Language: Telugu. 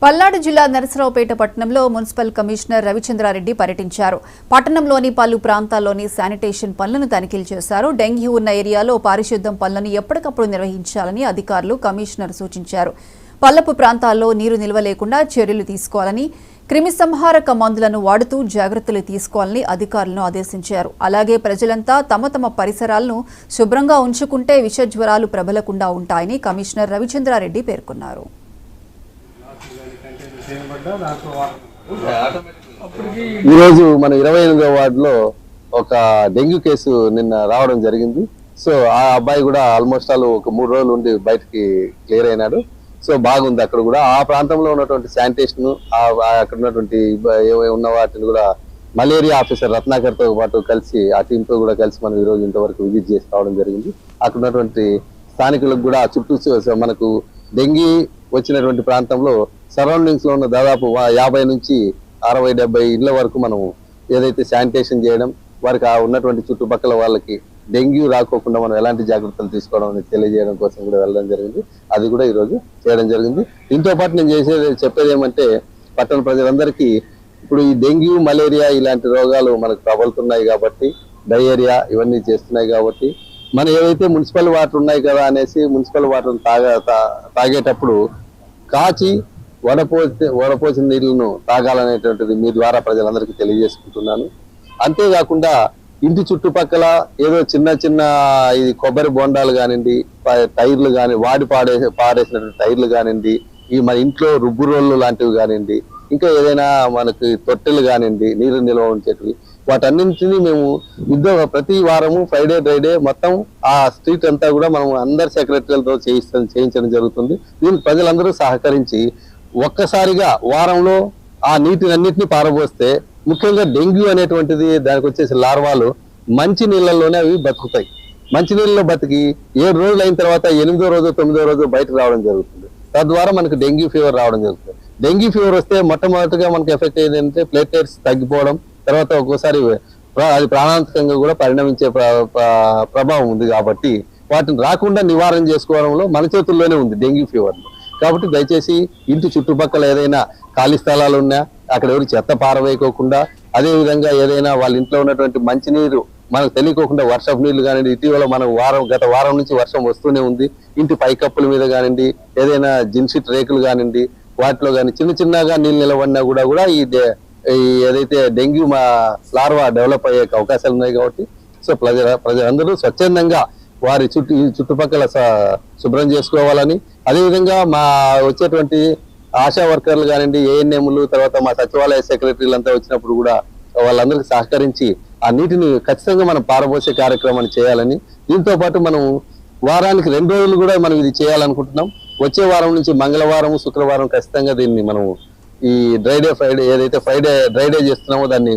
పల్నాడు జిల్లా నరసరావుపేట పట్టణంలో మున్సిపల్ కమిషనర్ రవిచంద్రారెడ్డి పర్యటించారు. పట్టణంలోని పలు ప్రాంతాల్లోని శానిటేషన్ పనులను తనిఖీలు చేశారు. డెంగ్యూ ఉన్న ఏరియాలో పారిశుద్ధ్యం పనులను ఎప్పటికప్పుడు నిర్వహించాలని అధికారులు కమిషనర్ సూచించారు. పల్లపు ప్రాంతాల్లో నీరు నిల్వ లేకుండా చర్యలు తీసుకోవాలని, క్రిమిసంహారక మందులను వాడుతూ జాగ్రత్తలు తీసుకోవాలని అధికారులను ఆదేశించారు. అలాగే ప్రజలంతా తమ తమ పరిసరాలను శుభ్రంగా ఉంచుకుంటే విషజ్వరాలు ప్రబలకుండా ఉంటాయని కమిషనర్ రవిచంద్రారెడ్డి పేర్కొన్నారు. ఈరోజు మన 28వ వార్డులో ఒక డెంగ్యూ కేసు నిన్న రావడం జరిగింది. సో ఆ అబ్బాయి కూడా ఆల్మోస్ట్ ఒక 3 రోజులు ఉండి బయటికి క్లియర్ అయినాడు. సో బాగుంది. అక్కడ కూడా ఆ ప్రాంతంలో ఉన్నటువంటి శానిటేషన్, అక్కడ ఉన్నటువంటి ఉన్న వాటిని కూడా మలేరియా ఆఫీసర్ రత్నాకర్ తో పాటు కలిసి ఆ టీమ్ తో కూడా కలిసి మనం ఈ రోజు ఇంతవరకు విజిట్ చేసి రావడం జరిగింది. అక్కడ ఉన్నటువంటి స్థానికులకు కూడా చుట్టూ మనకు డెంగీ వచ్చినటువంటి ప్రాంతంలో సరౌండింగ్స్ లో ఉన్న దాదాపు 50 నుంచి 60-70 ఇళ్ల వరకు మనం ఏదైతే శానిటేషన్ చేయడం, వారికి ఉన్నటువంటి చుట్టుపక్కల వాళ్ళకి డెంగ్యూ రాకోకుండా మనం ఎలాంటి జాగ్రత్తలు తీసుకోవడం అనేది తెలియజేయడం కోసం కూడా వెళ్ళడం జరిగింది. అది కూడా ఈరోజు చేయడం జరిగింది. దీంతో పాటు నేను చెప్పేది ఏమంటే, పట్టణ ప్రజలందరికీ ఇప్పుడు ఈ డెంగ్యూ, మలేరియా ఇలాంటి రోగాలు మనకు ప్రబలుతున్నాయి కాబట్టి, డయేరియా ఇవన్నీ చేస్తున్నాయి కాబట్టి, మనం ఏవైతే మున్సిపల్ వాటర్ ఉన్నాయి కదా అనేసి మున్సిపల్ వాటర్ తాగేటప్పుడు కాచి వడపోసిన నీళ్లను తాగాలనేటువంటిది మీ ద్వారా ప్రజలందరికీ తెలియజేసుకుంటున్నాను. అంతేకాకుండా ఇంటి చుట్టుపక్కల ఏదో చిన్న ఇది కొబ్బరి బొండాలు కానివ్వండి, టైర్లు కానీ పారేసినటువంటి టైర్లు కానివ్వండి, ఈ మన ఇంట్లో రుబ్బు రోళ్ళు లాంటివి కానివ్వండి, ఇంకా ఏదైనా మనకి తొట్టెలు కానివ్వండి నీరు నిల్వ ఉంచేటివి, వాటన్నింటినీ మేము ప్రతి వారము ఫ్రైడే డ్రైడే మొత్తం ఆ స్ట్రీట్ అంతా కూడా మనం అందరి సెక్రటరీలతో చేయించడం జరుగుతుంది. దీనికి ప్రజలందరూ సహకరించి ఒక్కసారిగా వారంలో ఆ నీటినన్నింటినీ పారబోస్తే, ముఖ్యంగా డెంగ్యూ అనేటువంటిది దానికి వచ్చేసి లార్వాలు మంచి నీళ్ళల్లోనే అవి బతుకుతాయి. మంచి నీళ్ళలో బతికి 7 రోజులు అయిన తర్వాత 8వ రోజు 9వ రోజు బయటకు రావడం జరుగుతుంది. తద్వారా మనకు డెంగ్యూ ఫీవర్ రావడం జరుగుతుంది. డెంగ్యూ ఫీవర్ వస్తే మొట్టమొదటిగా మనకు ఎఫెక్ట్ ఏంటంటే ప్లేట్లెట్స్ తగ్గిపోవడం, తర్వాత ఒక్కోసారి అది ప్రాణాంతకంగా కూడా పరిణమించే ప్రభావం ఉంది. కాబట్టి వాటిని రాకుండా నివారణ చేసుకోవడంలో మన చేతుల్లోనే ఉంది డెంగ్యూ ఫీవర్. కాబట్టి దయచేసి ఇంటి చుట్టుపక్కల ఏదైనా ఖాళీ స్థలాలు ఉన్నా అక్కడ ఎవరు చెత్త పారవేయకోకుండా, అదేవిధంగా ఏదైనా వాళ్ళ ఇంట్లో ఉన్నటువంటి మంచినీరు మనకు తెలియకోకుండా వర్షపు నీళ్లు కానివ్వండి, ఇటీవల మనం గత వారం నుంచి వర్షం వస్తూనే ఉంది. ఇంటి పైకప్పుల మీద కానివ్వండి, ఏదైనా జిన్షీట్ రేకులు కానివ్వండి, వాటిలో కానీ చిన్నగా నీళ్ళు నిలబడినా కూడా ఈ ఏదైతే డెంగ్యూ లార్వా డెవలప్ అయ్యే అవకాశాలు ఉన్నాయి. కాబట్టి సో ప్రజలందరూ స్వచ్ఛందంగా వారి చుట్టుపక్కల శుభ్రం చేసుకోవాలని, అదేవిధంగా మా వచ్చేటువంటి ఆశా వర్కర్లు కానివ్వండి, ఏఎన్ఎంలు, తర్వాత మా సచివాలయ సెక్రటరీలు అంతా వచ్చినప్పుడు కూడా వాళ్ళందరికీ సహకరించి ఆ నీటిని ఖచ్చితంగా మనం పారబోసే కార్యక్రమాన్ని చేయాలని, దీంతో పాటు మనం వారానికి 2 రోజులు కూడా మనం ఇది చేయాలనుకుంటున్నాం. వచ్చే వారం నుంచి మంగళవారం, శుక్రవారం ఖచ్చితంగా దీన్ని మనం ఈ ఫ్రైడే ఏదైతే డ్రైడే చేస్తున్నామో దాన్ని